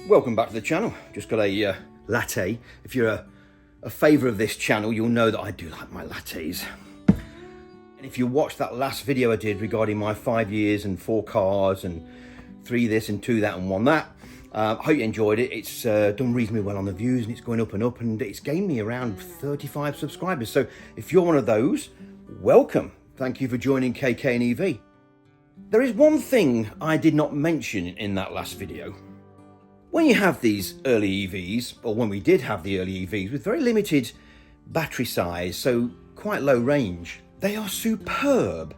Welcome back to the channel. Just got a latte. If you're a favour of this channel, you'll know that I do like my lattes. And if you watched that last video I did regarding my 5 years and 4 cars and 3 this and 2 that and 1 that, I hope you enjoyed it. It's done reasonably well on the views and it's going up, and it's gained me around 35 subscribers. So if you're one of those, welcome. Thank you for joining KK and EV. There is one thing I did not mention in that last video. When you have these early EVs, or when we did have the early EVs with very limited battery size, so quite low range, they are superb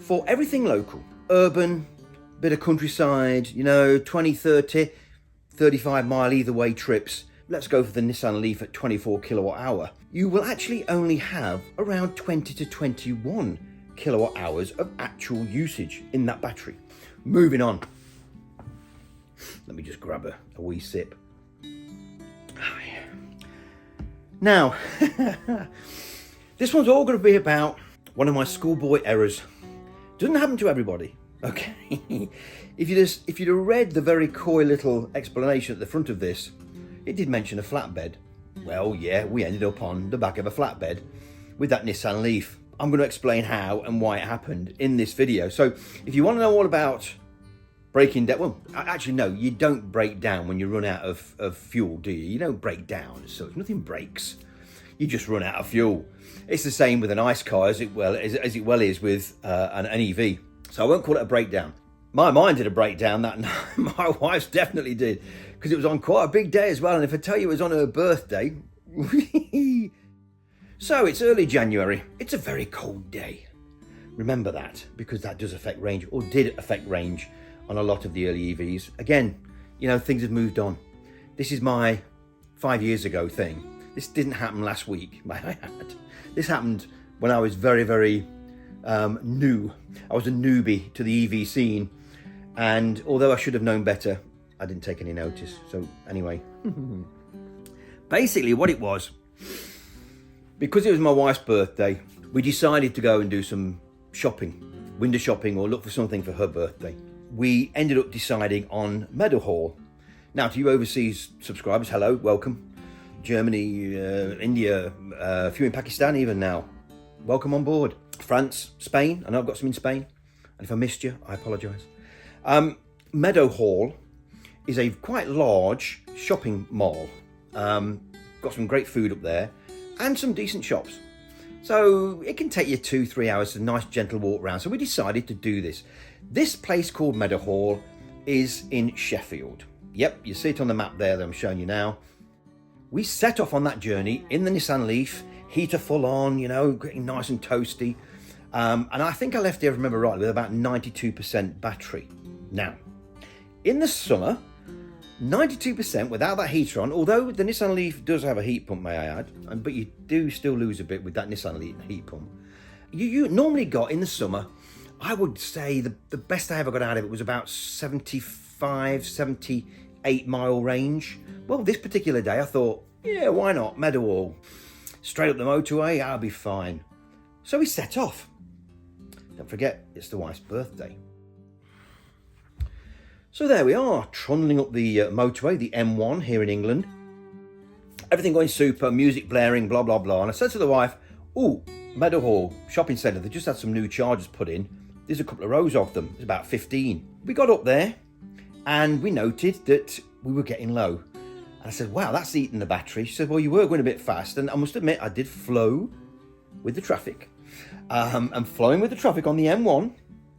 for everything local, urban, bit of countryside, 20, 30, 35 mile either way trips. Let's go for the Nissan Leaf at 24 kilowatt hour. You will actually only have around 20 to 21 kilowatt hours of actual usage in that battery. Moving on. Let me just grab a wee sip. Now, this one's all going to be about one of my schoolboy errors. Doesn't happen to everybody, okay? If you'd have read the very coy little explanation at the front of this, it did mention a flatbed. Well, yeah, we ended up on the back of a flatbed with that Nissan Leaf. I'm going to explain how and why it happened in this video. So if you want to know all about breaking down, well, actually no, you don't break down when you run out of fuel, do you? You don't break down as such, nothing breaks. You just run out of fuel. It's the same with an ICE car as it well is with an EV. So I won't call it a breakdown. My mind did a breakdown that night. My wife's definitely did, because it was on quite a big day as well. And if I tell you it was on her birthday, so it's early January. It's a very cold day. Remember that, because that does affect range, or did affect range on a lot of the early EVs. Again, things have moved on. This is my 5 years ago thing. This didn't happen last week, may I add. This happened when I was very, very new. I was a newbie to the EV scene. And although I should have known better, I didn't take any notice. So anyway, basically what it was, because it was my wife's birthday, we decided to go and do some shopping, window shopping, or look for something for her birthday. We ended up deciding on Meadowhall. Now, to you overseas subscribers, hello, welcome. Germany, India, a few in Pakistan even now. Welcome on board. France, Spain, I know I've got some in Spain. And if I missed you, I apologise. Meadowhall is a quite large shopping mall. Got some great food up there and some decent shops. So it can take you 2-3 hours, a nice gentle walk around. So we decided to do this. This place called Meadowhall is in Sheffield. Yep, you see it on the map there that I'm showing you now. We set off on that journey in the Nissan Leaf, heater full on, getting nice and toasty. And I think I left here, if I remember right, with about 92% battery. Now, in the summer, 92% without that heater on, although the Nissan Leaf does have a heat pump, may I add, but you do still lose a bit with that Nissan Leaf heat pump. You normally got in the summer, I would say the best I ever got out of it was about 75, 78 mile range. Well, this particular day I thought, yeah, why not? Meadowhall. Straight up the motorway, I'll be fine. So we set off. Don't forget, it's the wife's birthday. So there we are, trundling up the motorway, the M1 here in England. Everything going super, music blaring, blah, blah, blah. And I said to the wife, oh, Meadowhall shopping centre, they just had some new chargers put in. There's a couple of rows of them. There's about 15. We got up there and we noted that we were getting low. And I said, wow, that's eating the battery. She said, well, you were going a bit fast. And I must admit, I did flow with the traffic. And flowing with the traffic on the M1,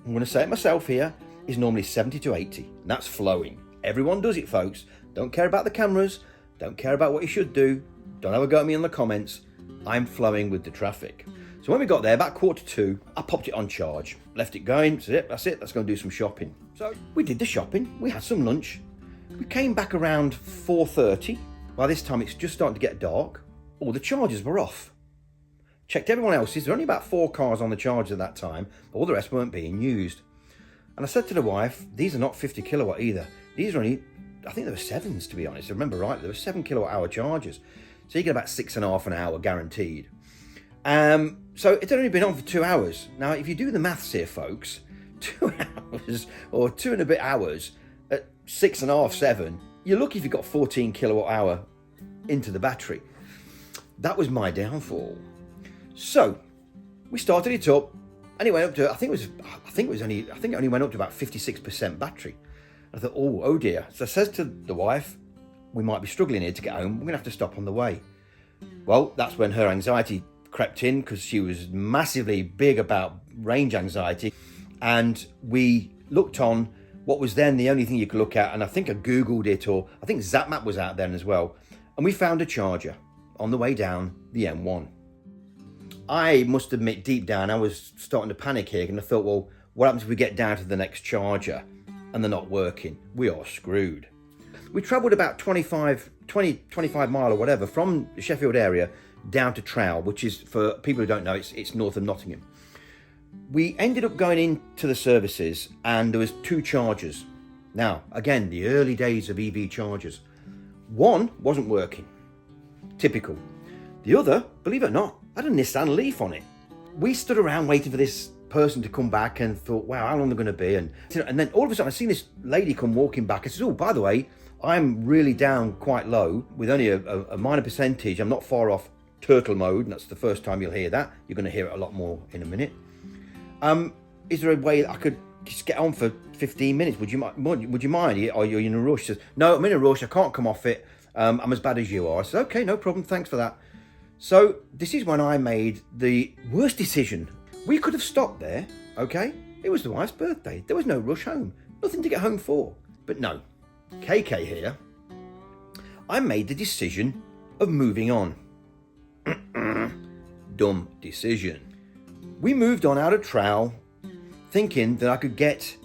I'm going to say it myself here, is normally 70 to 80. And that's flowing. Everyone does it, folks. Don't care about the cameras. Don't care about what you should do. Don't have a go at me in the comments. I'm flowing with the traffic. So when we got there, about 1:45, I popped it on charge. Left it going. That's it. Let's go and do some shopping. So we did the shopping. We had some lunch. We came back around 4:30. By this time, it's just starting to get dark. All the chargers were off. Checked everyone else's. There were only about 4 cars on the charger at that time. But all the rest weren't being used. And I said to the wife, these are not 50 kilowatt either. These are only, I think they were 7s, to be honest. I remember right, there were 7 kilowatt hour chargers. So you get about 6.5 an hour guaranteed. So it's only been on for 2 hours. Now, if you do the maths here, folks, 2 hours or 2 and a bit hours at 6.5, 7, you're lucky if you've got 14 kilowatt hour into the battery. That was my downfall. So we started it up, and it went up to, I think it only went up to about 56% battery. I thought, oh dear. So I says to the wife, we might be struggling here to get home. We're going to have to stop on the way. Well, that's when her anxiety crept in, because she was massively big about range anxiety. And we looked on what was then the only thing you could look at. And I think I Googled it, or I think ZapMap was out then as well. And we found a charger on the way down the M1. I must admit, deep down, I was starting to panic here. And I thought, well, what happens if we get down to the next charger and they're not working? We are screwed. We travelled about 25 mile or whatever from the Sheffield area down to Trowell, which is, for people who don't know, it's north of Nottingham. We ended up going into the services, and there was 2 chargers. Now, again, the early days of EV chargers. One wasn't working. Typical. The other, believe it or not, had a Nissan Leaf on it. We stood around waiting for this person to come back and thought, wow, how long are they going to be? And then all of a sudden I seen this lady come walking back and says, oh, by the way, I'm really down quite low with only a minor percentage. I'm not far off turtle mode, and that's the first time you'll hear that. You're going to hear it a lot more in a minute. Is there a way that I could just get on for 15 minutes? Would you mind? Or you're in a rush? She says, no, I'm in a rush. I can't come off it. I'm as bad as you are. I said, okay, no problem. Thanks for that. So this is when I made the worst decision. We could have stopped there, okay? It was the wife's birthday. There was no rush home. Nothing to get home for. But no, KK here, I made the decision of moving on. Dumb decision. We moved on out of Trowell, thinking that I could get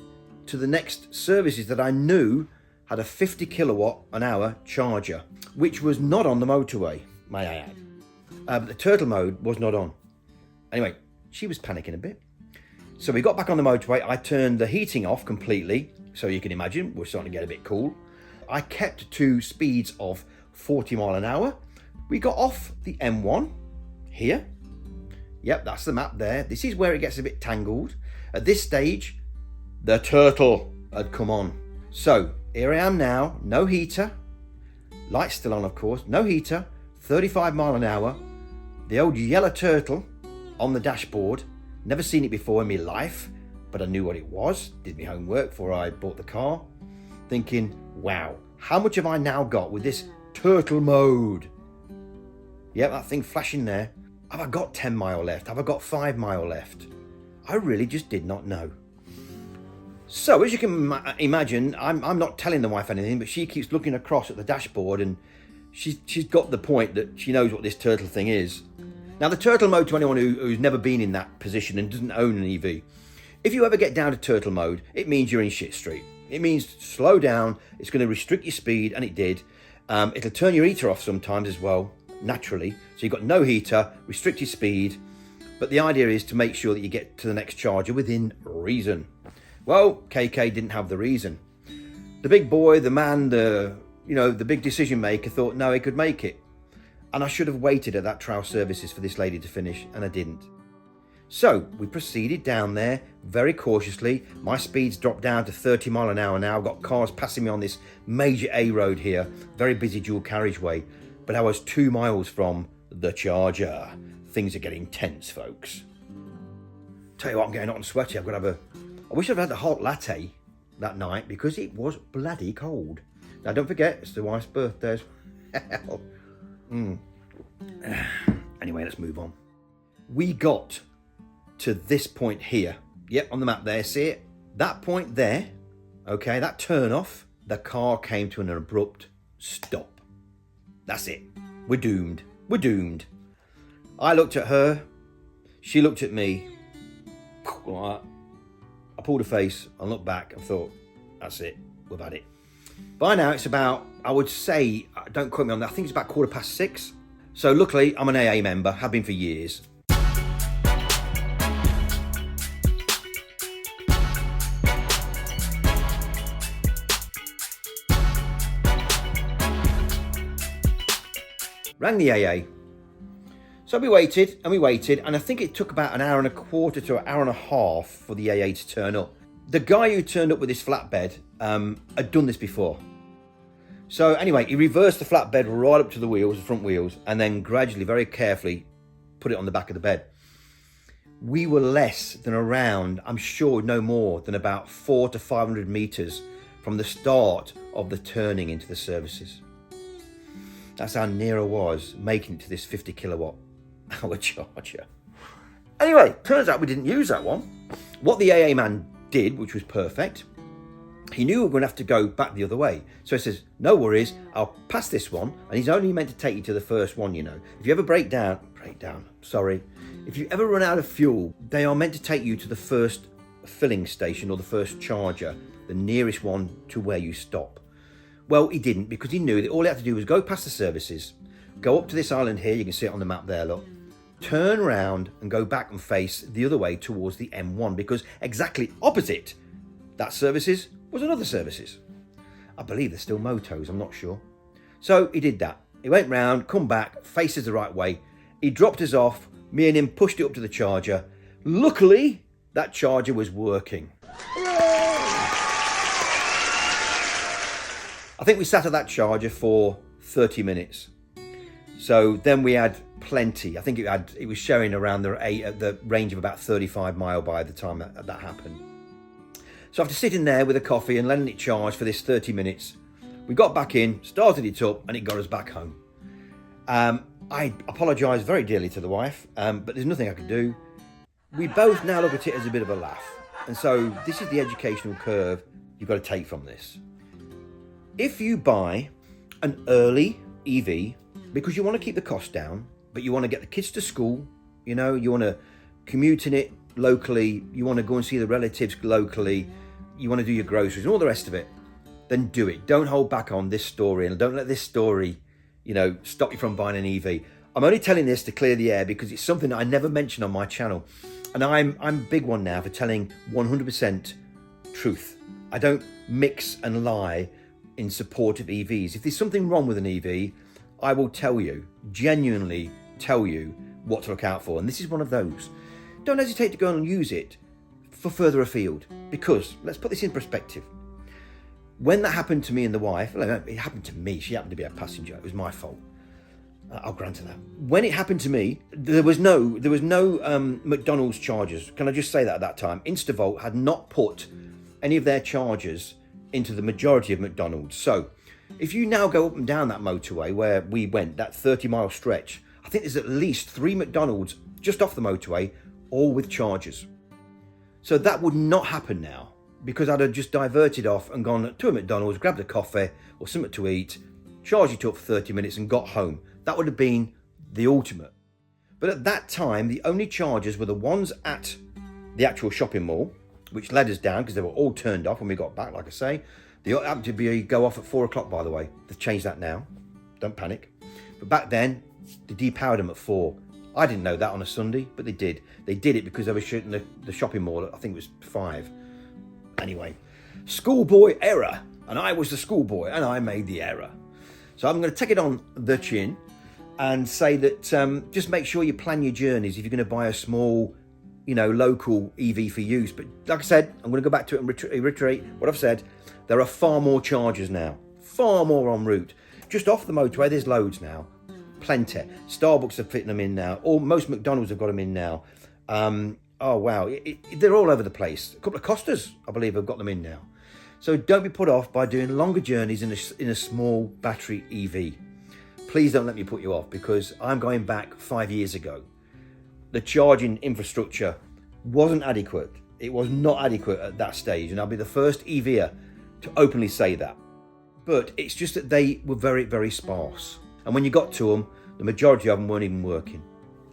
to the next services that I knew had a 50 kilowatt an hour charger, which was not on the motorway, may I add. But the turtle mode was not on. Anyway, she was panicking a bit. So we got back on the motorway. I turned the heating off completely. So you can imagine, we're starting to get a bit cool. I kept to speeds of 40 mile an hour. We got off the M1 here. Yep, that's the map there. This is where it gets a bit tangled. At this stage, the turtle had come on. So here I am now, no heater. Lights still on, of course. No heater, 35 mile an hour. The old yellow turtle on the dashboard. Never seen it before in my life, but I knew what it was. Did my homework before I bought the car. Thinking, wow, how much have I now got with this turtle mode? Yep, that thing flashing there. Have I got 10 mile left? Have I got 5 mile left? I really just did not know. So as you can imagine, I'm not telling the wife anything, but she keeps looking across at the dashboard, and she's got the point that she knows what this turtle thing is. Now, the turtle mode, to anyone who's never been in that position and doesn't own an EV, if you ever get down to turtle mode, it means you're in shit street. It means slow down. It's going to restrict your speed, and it did. It'll turn your heater off sometimes as well, naturally. So you've got no heater, restricted speed. But the idea is to make sure that you get to the next charger within reason. Well, KK didn't have the reason. The big boy, the man, the big decision maker thought, no, he could make it. And I should have waited at that Trowell services for this lady to finish, and I didn't. So we proceeded down there very cautiously. My speeds dropped down to 30 mile an hour now. I've got cars passing me on this major A road here, very busy dual carriageway. But I was 2 miles from the charger. Things are getting tense, folks. Tell you what, I'm getting hot and sweaty. I've got to have I wish I'd had a hot latte that night, because it was bloody cold. Now, don't forget, it's the wife's birthday as well. Anyway, let's move on. We got to this point here. Yep, on the map there, see it? That point there, okay, that turn off, the car came to an abrupt stop. That's it. We're doomed. We're doomed. I looked at her. She looked at me. I pulled a face and looked back and thought, that's it. We've had it. By now, it's about, I would say, don't quote me on that, I think it's about 6:15. So luckily, I'm an AA member, have been for years. Rang the AA. So we waited, and I think it took about an hour and a quarter to an hour and a half for the AA to turn up. The guy who turned up with his flatbed had done this before. So anyway, he reversed the flatbed right up to the wheels, the front wheels, and then gradually, very carefully, put it on the back of the bed. We were less than around, I'm sure no more than about 400 to 500 meters from the start of the turning into the services. That's how near I was making it to this 50 kilowatt hour charger. Anyway, turns out we didn't use that one. What the AA man did, which was perfect, he knew we were going to have to go back the other way. So he says, no worries, I'll pass this one. And he's only meant to take you to the first one, you know. If you ever if you ever run out of fuel, they are meant to take you to the first filling station or the first charger, the nearest one to where you stop. Well, he didn't, because he knew that all he had to do was go past the services, go up to this island here, you can see it on the map there, look, turn around and go back and face the other way towards the M1, because exactly opposite that services was another services. I believe they're still motos, I'm not sure. So he did that. He went round, come back, faces the right way. He dropped us off. Me and him pushed it up to the charger. Luckily, that charger was working. I think we sat at that charger for 30 minutes. So then we had plenty. I think it was showing around the range of about 35 mile by the time that happened. So after sitting there with a coffee and letting it charge for this 30 minutes, we got back in, started it up, and it got us back home. I apologised very dearly to the wife, but there's nothing I could do. We both now look at it as a bit of a laugh. And so this is the educational curve you've got to take from this. If you buy an early EV because you want to keep the cost down, but you want to get the kids to school, you know, you want to commute in it locally, you want to go and see the relatives locally, you want to do your groceries and all the rest of it, then do it. Don't hold back on this story, and don't let this story, you know, stop you from buying an EV. I'm only telling this to clear the air because it's something that I never mention on my channel. And I'm a big one now for telling 100% truth. I don't mix and lie in support of EVs. If there's something wrong with an EV, I will tell you, genuinely tell you what to look out for. And this is one of those. Don't hesitate to go and use it for further afield, because let's put this in perspective. When that happened to me and the wife, it happened to me, she happened to be a passenger, it was my fault. I'll grant her that. When it happened to me, there was no McDonald's chargers. Can I just say that at that time? Instavolt had not put any of their chargers into the majority of McDonald's. So if you now go up and down that motorway where we went, that 30-mile stretch, I think there's at least 3 McDonald's just off the motorway, all with chargers. So that would not happen now, because I'd have just diverted off and gone to a McDonald's, grabbed a coffee or something to eat, charged it up for 30 minutes and got home. That would have been the ultimate. But at that time, the only chargers were the ones at the actual shopping mall, which led us down because they were all turned off when we got back, like I say. They happened to go off at 4 o'clock, by the way. They've changed that now. Don't panic. But back then, they depowered them at 4. I didn't know that on a Sunday, but they did. They did it because they were shooting the shopping mall at, I think it was 5. Anyway, schoolboy error. And I was the schoolboy, and I made the error. So I'm going to take it on the chin and say that just make sure you plan your journeys if you're going to buy a small, you know, local EV for use. But like I said, I'm going to go back to it and reiterate what I've said. There are far more chargers now, far more en route. Just off the motorway, there's loads now. Plenty. Starbucks are fitting them in now. Most McDonald's have got them in now. Oh, wow. They're all over the place. A couple of Costas, I believe, have got them in now. So don't be put off by doing longer journeys in a small battery EV. Please don't let me put you off, because I'm going back 5 years ago. The charging infrastructure wasn't adequate. It was not adequate at that stage, and I'll be the first EVer to openly say that. But it's just that they were very, very sparse. And when you got to them, the majority of them weren't even working.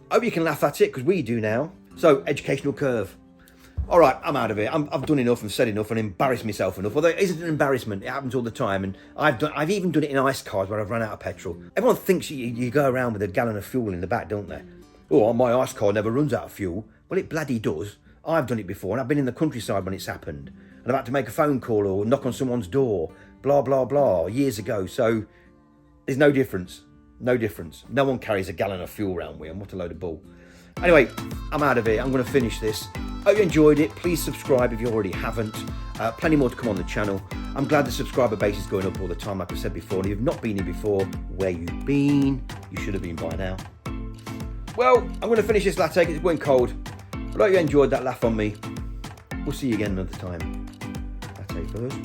I hope you can laugh at it, because we do now. So, educational curve. All right, I'm out of it. I've done enough and said enough and embarrassed myself enough. Although it isn't an embarrassment, it happens all the time. And I've even done it in ice cars where I've run out of petrol. Everyone thinks you go around with a gallon of fuel in the back, don't they? Oh, my ice car never runs out of fuel. Well, it bloody does. I've done it before, and I've been in the countryside when it's happened. And I've had to make a phone call or knock on someone's door, blah, blah, blah, years ago. So there's no difference. No difference. No one carries a gallon of fuel around with them. What a load of bull. Anyway, I'm out of here. I'm going to finish this. Hope you enjoyed it. Please subscribe if you already haven't. Plenty more to come on the channel. I'm glad the subscriber base is going up all the time, like I said before. And if you've not been here before, where you've been, you should have been by now. Well, I'm going to finish this latte because it's going cold. But I hope you enjoyed that laugh on me. We'll see you again another time. Latte first.